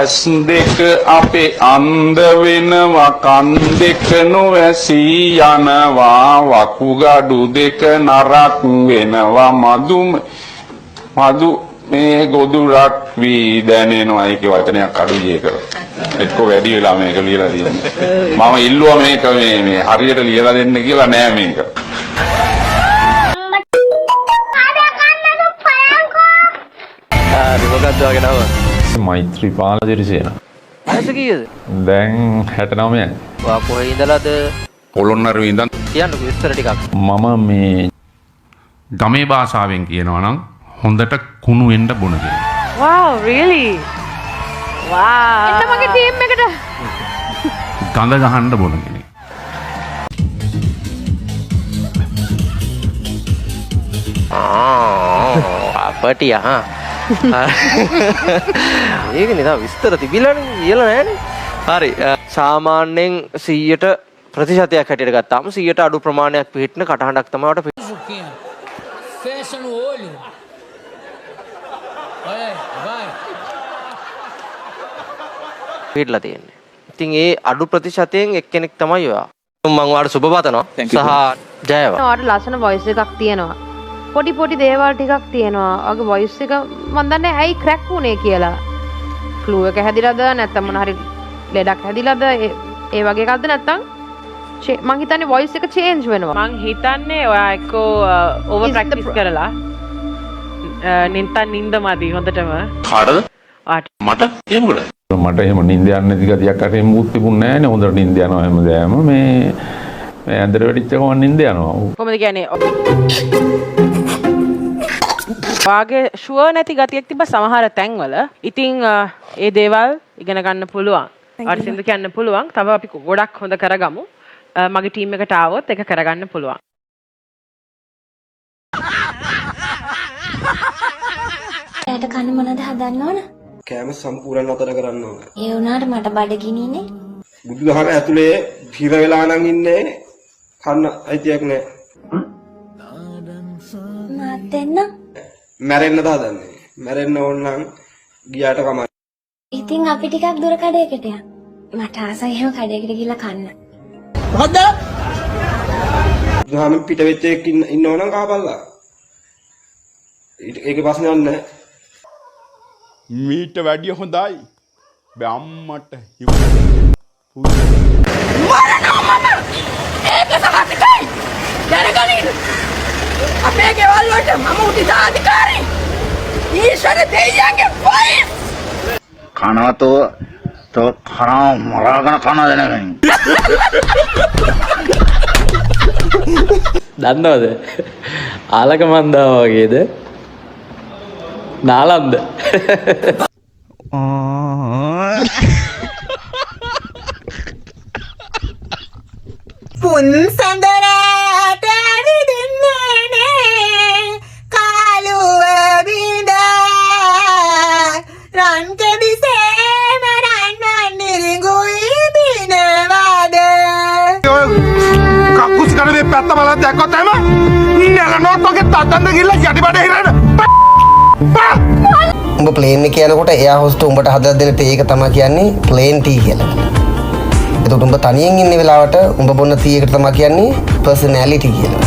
ඇස් දෙක අපේ අන්ධ වෙනවා කන් දෙක නොඇසී යනවා වකුගඩු දෙක නරක් වෙනවා මදු මේ ගොදුරක් වී දැනෙනවා ඒකේ වචනයක් අඩුයි ඒක එක්ක වැඩි වෙලා මේක ලියලා තියෙන්නේ මම ඉල්ලුවා මේක මේ හරියට ලියලා දෙන්න කියලා නෑ මේක මොකක්ද වගේ නම? මෛත්‍රීපාල දිරිසේන. වයස කීයද? දැන් 69යි. ඔයා කොහේ ඉඳලාද? පොළොන්නරුවේ ඉඳන්. කියන්නකෝ විස්තර ටිකක්. මම මේ ගමේ භාෂාවෙන් කියනවා නම් හොඳට කුණු වෙන්න බොන කෙනෙක්. Wow, really? Wow. එන්න මගේ ටීම් එකට. ගඳ ගහන්න බොන කෙනෙක්. අපටිය හා. ඒක නේ තා විස්තර තිබිලානේ කියලා නෑනේ. හරි. සාමාන්‍යයෙන් 100ට ප්‍රතිශතයක් හැටියට ගත්තාම 100ට අඩු ප්‍රමාණයක් පිටින කටහඬක් තමයි වට Fecha no olho. Olha aí, vai. පිටලා තියෙන්නේ. ඉතින් ඒ අඩු ප්‍රතිශතයෙන් එක්කෙනෙක් තමයි ඔයා. මම ඔයාලට සුබ පතනවා. සහ ජයවා. ඔයාලට ලස්සන වොයිස් එකක් තියෙනවා. පොඩි දේවල් ටිකක් තියෙනවා. ඔයාගේ වොයිස් එක මම දන්නේ ඇයි ක්‍රැක් වුනේ කියලා. ෆ්ලූ එක හැදිලාද නැත්නම් මොන හරි ලෙඩක් හැදිලාද ඒ වගේ එකක්ද නැත්නම් මං හිතන්නේ වොයිස් එක චේන්ජ් වෙනවා. මං හිතන්නේ ඔයා එක්කෝ ඕවර් ප්‍රැක්ටිස් කරලා නින්ද මදි හොඳටම. කාටද? මට එහෙමද? මට එහෙම නිින්ද යන්නේ නැති ගතියක් අර එහෙම මුත් තිබුණේ නැහැ නේ. හොඳට නිින්ද යනවා හැමදාම මේ ඇඳට වෙටිච්ච ගමන් නිින්ද යනවා. කොහොමද කියන්නේ? වාගේ ෂුවර් නැති ගතියක් තිබ්බ සමහර තැන්වල. ඉතින් ඒ දේවල් ඉගෙන ගන්න පුළුවන්. අර සින්දු කියන්න පුළුවන්. තව අපි ගොඩක් හොඳ කරගමු. මගේ ටීම් එකට ආවොත් ඒක කරගන්න පුළුවන්. ඇයට කන්න මොනවද හදන්න ඕන? කෑම සම්පූර්ණ නතර කරන්න ඕන. ඒ වුණාට මට බඩගිනිනේ. බුදුදහම ඇතුලේ හිර වෙලා නම් ඉන්නේ කන්න අයිතියක් නෑ. මාත් දෙන්න. මැරෙන්නද හදන්නේ. මැරෙන්න ඕන නම් ගියාට කමක්. ඉතින් අපි ටිකක් දුර කඩේකට යන්න. මට ආසයි එහෙම කඩේකට ගිහලා කන්න. මොකද්ද? බුදුදහම පිට වෙච්ච එකක් ඉන්නව නම් කහපල්ලා. ඒකේ ප්‍රශ්නයක් නෑ. මීට වැඩිය හොඳයි. බෑ අම්මට මරනවා මම! ඒක සහතිකයි! දැනගනින්! අපේ ගෙවල් වලට මම උදිතාධිකාරී! ඊශ්වර දෙවියන්ගේ වයිෆ්! කනවතෝ තෝ කනවා මරාගෙන කන දැනගනින්. දන්නවද? ආලක මන්දා වගේද? නාලන්ද? පුන් සඳරට ඇවිදින්නේ නේ කාලුව බිඳා රන් කෙදිසේම රන් නිරිඟුයි බිනවාද කකුස් කන මේ පැත්ත බලන් දැක්කොත් එම නලනොත් වගේ තත්තන්ද ගිහලා යටිබඩ හිරන උඹ ප්ලේන් එකේ යනකොට එයා හොස්ට් උඹට හදලා දෙන තේ එක තමයි කියන්නේ ප්ලේන් ටී කියලා. එතකොට උඹ තනියෙන් ඉන්න වෙලාවට උඹ බොන්න තී එකට තමයි කියන්නේ පර්සනැලිටි කියලා.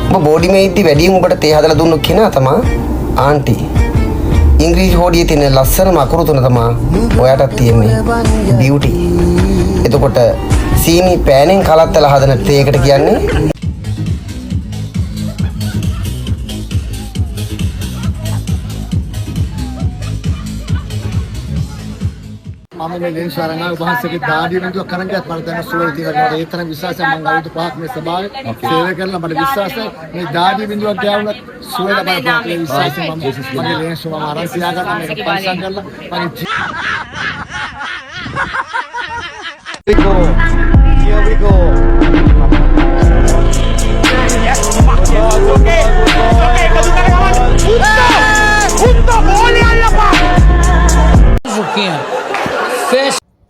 උඹ බෝඩි මේට්ටි වැඩියෙන් උඹට තේ හදලා දුන්නු කෙනා තමයි ආන්ටි. ඉංග්‍රීසි හොඩියේ තියෙන ලස්සනම අකුරු තුන තමයි ඔයාටත් තියෙන්නේ බියුටි. එතකොට සීනි පෑනෙන් කලත්තලා හදන තේ එකට කියන්නේ මම මේ ලෙන්ස් වරණා උපහාසකේ දාඩිය නේද කරන් ගියත් මම දැන් සුවය තියෙනවා ඒ තරම් විශ්වාසයක් මම අවුරුදු 5ක් මේ සභාවේ සේවය කරලා මට විශ්වාසයි මේ දාඩිය බිඳුවක් ගෑවුනත් සුවය ලබා ගන්න විශ්වාසයෙන් මම මගේ ලෙන්ස් මම අරන් තියාගන්න මේක පරිසම් කරලා Here we go. Okay. Punto bola alla palla.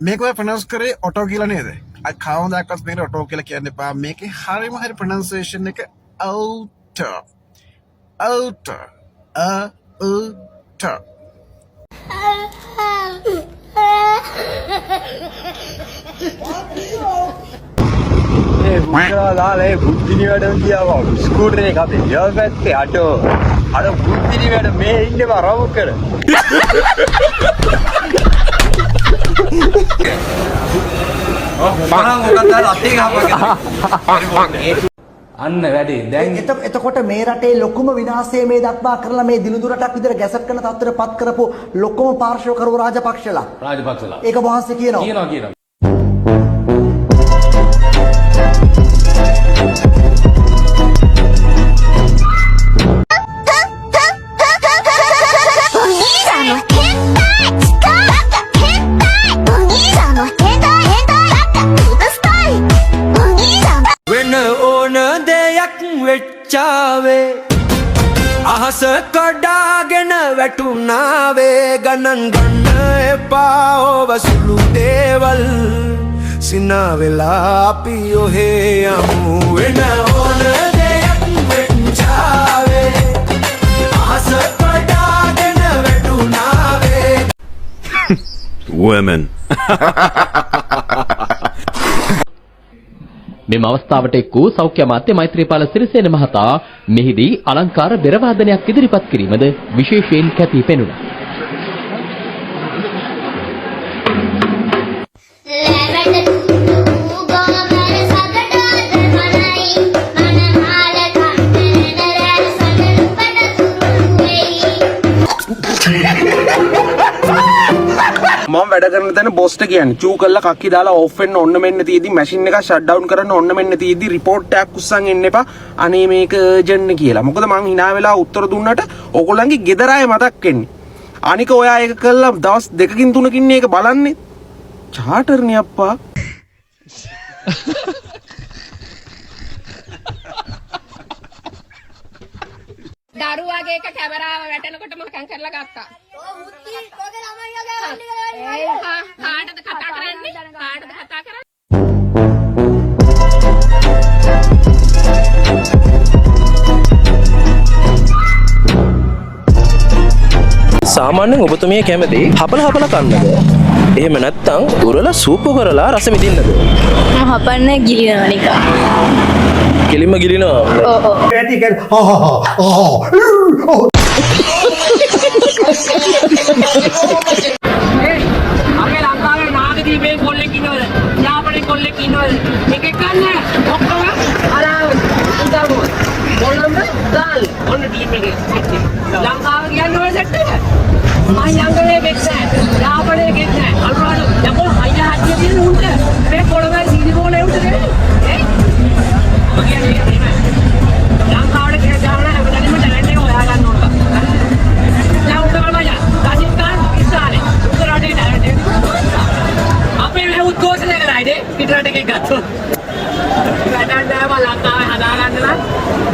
මේක ඔය ප්‍රොනවුන්ස් කරේ ඔටෝ කියලා නේද? අය කවදාවත් මේකට ඔටෝ කියලා කියන්න එපා. මේකේ හරියම හරි ප්‍රොනවුන්සියේෂන් එක outer. outer. outer. දාලා බුද්ධිනි වැඩම කියාවා ස්කූටර් එක අපේ යාව පැත්තේ අටෝ අර බුද්ධිනි වැඩ මේ ඉන්නේ බරව කර අන්න වැඩේ දැන් එතකොට මේ රටේ ලොකුම විනාශය මේ දක්වා කරලා මේ දිනුදු රටක් විතර ගැසට් කරන තත්ත්වයට පත් කරපු ලොකුම පාර්ශවකරු රාජපක්ෂලා ඒක වහන්සේ කියනවා වෙච්චාවේ අහස කඩාගෙන වැටුනාවේ ගණන් ගන්න එපා ඔබ සුළු දේවල් සිනා වෙලා අපි ඔහේ යමු වෙන ඕන දෙයක් වෙච්චාවේ අහස කඩාගෙන වැටුනාවේ women මෙම අවස්ථාවට එක් වූ සෞඛ්‍ය අමාත්‍ය මෛත්‍රීපාල සිරිසේන මහතා මෙහිදී අලංකාර බෙරවාදනයක් ඉදිරිපත් කිරීමද විශේෂයෙන් කැපී පෙනුණා. මම වැඩ කරන තැන බොස්ට කියන්නේ චූ කරලා කක්කි දාලා ඕෆ් වෙන්න ඔන්න මෙන්න තියෙදි මැෂින් එක ෂට් ඩවුන් කරන්න ඔන්න මෙන්න තියෙදි රිපෝට් එකක් උස්සන් එන්න එපා අනේ මේක අර්ජන්ට් කියලා. මොකද මං hina වෙලා උත්තර දුන්නට ඕගොල්ලන්ගේ ගෙදර අය මතක් වෙන්නේ. අනික ඔයා ඒක කළා දවස් 2කින් 3කින් මේක බලන්නේ. චාටර්නේ අප්පා. දරුවාගේ එක කැමරාව වැටෙනකොට මම කරලා ගත්තා. කාටද කතා කරන්නේ? කාටද කතා කරන්නේ? සාමාන්‍යයෙන් ඔබතුමිය කැමති හපල කන්නද? එහෙම නැත්නම් උරලා සූප් කරලා රස විඳින්නද? මම හපන්නේ ගිලිනවා නිකන්. කෙලින්ම ගිලිනවා. ඔව් ඔව්. අපේ ලංකාවේ නාගදීපේ කොල්ලෙක් ඉන්නවද? යාපනයේ කොල්ලෙක් ඉන්නවද? එකෙක් ගන්න ඔක්කොම අර උදාවෝ. මොනම්ද? දාල්. ඔන්න ටීම් එකේ. ලංකාව කියන්නේ ඔය සෙට් එක. මම යංගලේ බෙක්සෑ. යාපනයේ ගෙන්නේ. අනුරාධ යකෝ අයියා හත්තිය දින උන්ට මේ පොළවේ සීනි බෝලේ උන්ට දෙන්නේ. ලංකාවට කියලා දාන හැමදාම ටැලන්ට් එක හොයා ගන්න ඕන. දැන් උඩ බලන්න. රාජිකාන් ඉස්සාලේ. උඩරටේ ටැලන්ට් එක. අපේ මේ උද්ඝෝෂණය කරයිනේ පිටරට එකක් ගත්තොත්. වැඩක් නෑ මම ලංකාවේ හදා ගන්න නම්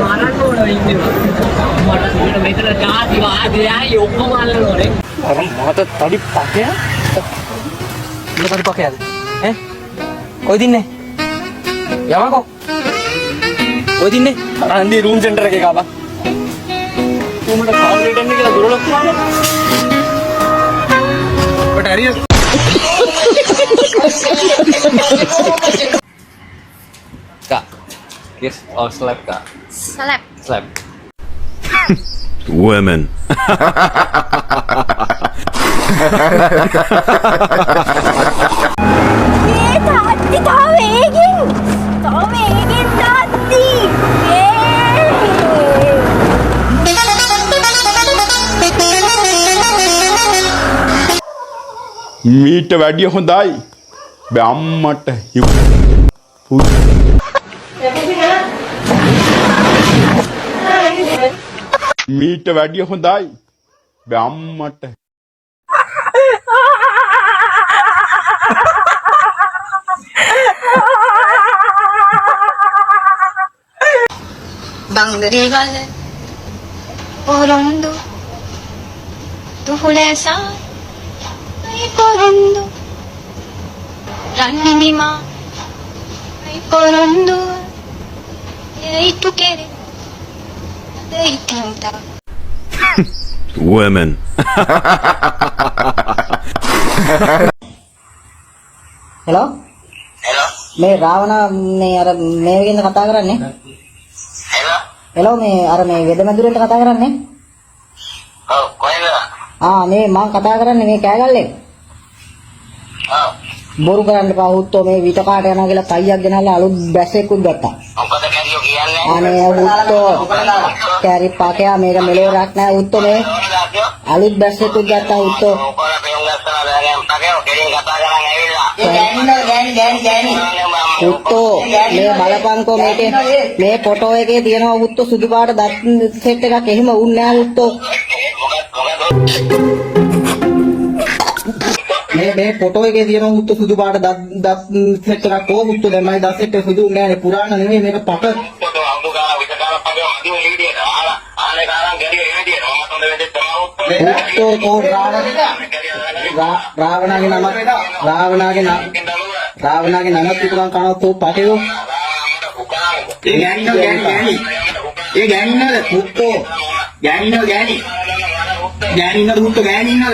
මාරන්න ඕන ඉන්නේ. මට මෙතන ජාති වාදයයි ඔක්කොම අල්ලන්න ඕනේ. අර මට තඩි පකය. මොකද තඩි පකයද? ඈ? කොයි දින්නේ? යවකෝ. කොයි දින්නේ? අන්දි රූම් සෙන්ටර් එකේ ගාවා. උඹට කාල් රිටර්න් එක කියලා දුරලක් තියන්නේ. ඔට හරියට. Kak. Kiss or slap, Kak? Slap. Slap. women තාත්ති තව වේගෙන් තාත්ති මීට වැඩිය හොඳයි බම්මට මීට වැඩිය හොඳයි බම්මට බංගරේ ගල පොරොන්දු තුහුලසා ay පොරොන්දු රන්නිමා ay පොරොන්දු ඒ තුකේරේ දෙයිතන්තා women හෙලෝ මේ රාවණ මේ අර මේ වෙන කතා කරන්නේ හෙලෝ මේ අර මේ වෙදමැදුරෙන්ට කතා කරන්නේ ඔව් කොහෙද මේ මං කතා කරන්නේ මේ කෑගල්ලේ බොරු කරන්න එපා උත්තෝ මේ විට කාට යනවා කියලා පයියක් ගෙනල්ලා අලුත් බැස්සෙකුත් ගත්තා මොකද කැරියෝ කියන්නේ අනේ උත්තෝ කැරි පාකයා මේක මෙලොවක් නෑ උත්තෝ මේ අලුත් බැස්සෙකුත් ගත්තා උත්තෝ උත්තෝ මේ බලපංකෝ මේකේ මේ ෆොටෝ එකේ තියෙනවා උත්තෝ සුදු පාට දත් සෙට් එකක් එහෙම උන්නේ නෑ උත්තෝ මේ ෆොටෝ එකේ තියෙනවා උත්තෝ සුදු පාට දත් සෙට් එකක් කොහොම උත්තෝ දැන් මයි දත් සෙට් එක සුදු නෑනේ පුරාණ නෙමෙයි මේක පට උත්තෝ රාවණගේ නමක් විතරක් කනවත් තෝ පටේෝ ඒ ගෑනිනද උත්තෝ ගෑනිනද උත්තෝ ගෑනිනද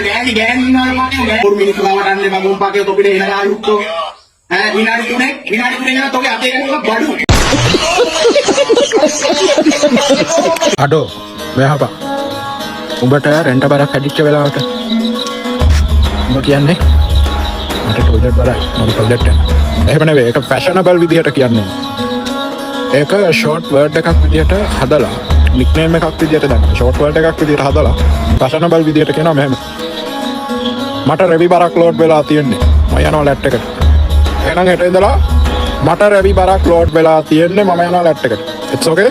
පොඩු මිනිස්සු ගාවටන්නේ මම පකේ තොපිට එන ගායි උත්තෝ විනාඩි 3 යන තෝගේ අතේ ගන්න බඩු අඩෝ මෙහපා උඹට රෙන්ට බරක් හැදිච්ච වෙලාවට උඹ කියන්නේ මට ටොයිලට් බරයි මම ටොයිලට් යනවා එහෙම නෙවෙයි ඒක ෆැෂනබල් විදිහට කියන්නේ ඒක ෂෝට් වර්ඩ් එකක් විදිහට හදලා නික්නේම් එකක් විදිහට දාන්න ෂෝට් වර්ඩ් එකක් විදිහට හදලා ෆැෂනබල් විදිහට කියනවා මෙහෙම මට රෙවි බරක් ලෝඩ් වෙලා තියෙන්නේ මම යනවා ලැට් එකට එහෙනම් හෙට ඉඳලා මට රෙවි බරක් ලෝඩ් වෙලා තියෙන්නේ මම යනවා ලැට් එකට ඉට්ස් ඕකේ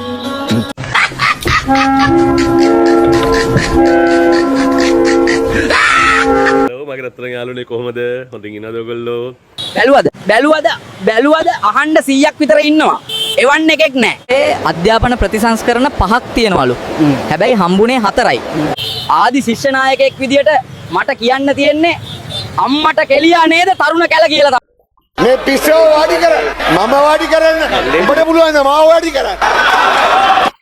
මගේ රත්තරන් යාළුවනේ කොහමද හොඳින් ඉන්නවද ඔයගොල්ලෝ බැලුවද අහන්න 100ක් විතර ඉන්නවා එවන් එකෙක් නැහැ ඒ අධ්‍යාපන ප්‍රතිසංස්කරණ 5ක් තියෙනවලු හැබැයි හම්බුනේ 4යි ආදි ශිෂ්‍ය නායකයෙක් විදියට මට කියන්න තියෙන්නේ අම්මට කෙලියා නේද තරුණ කැල කියලා මේ පිස්සෝ වාඩි කර මම වාඩි කරන්න උඹට පුළුවන් මාව වාඩි කරන්න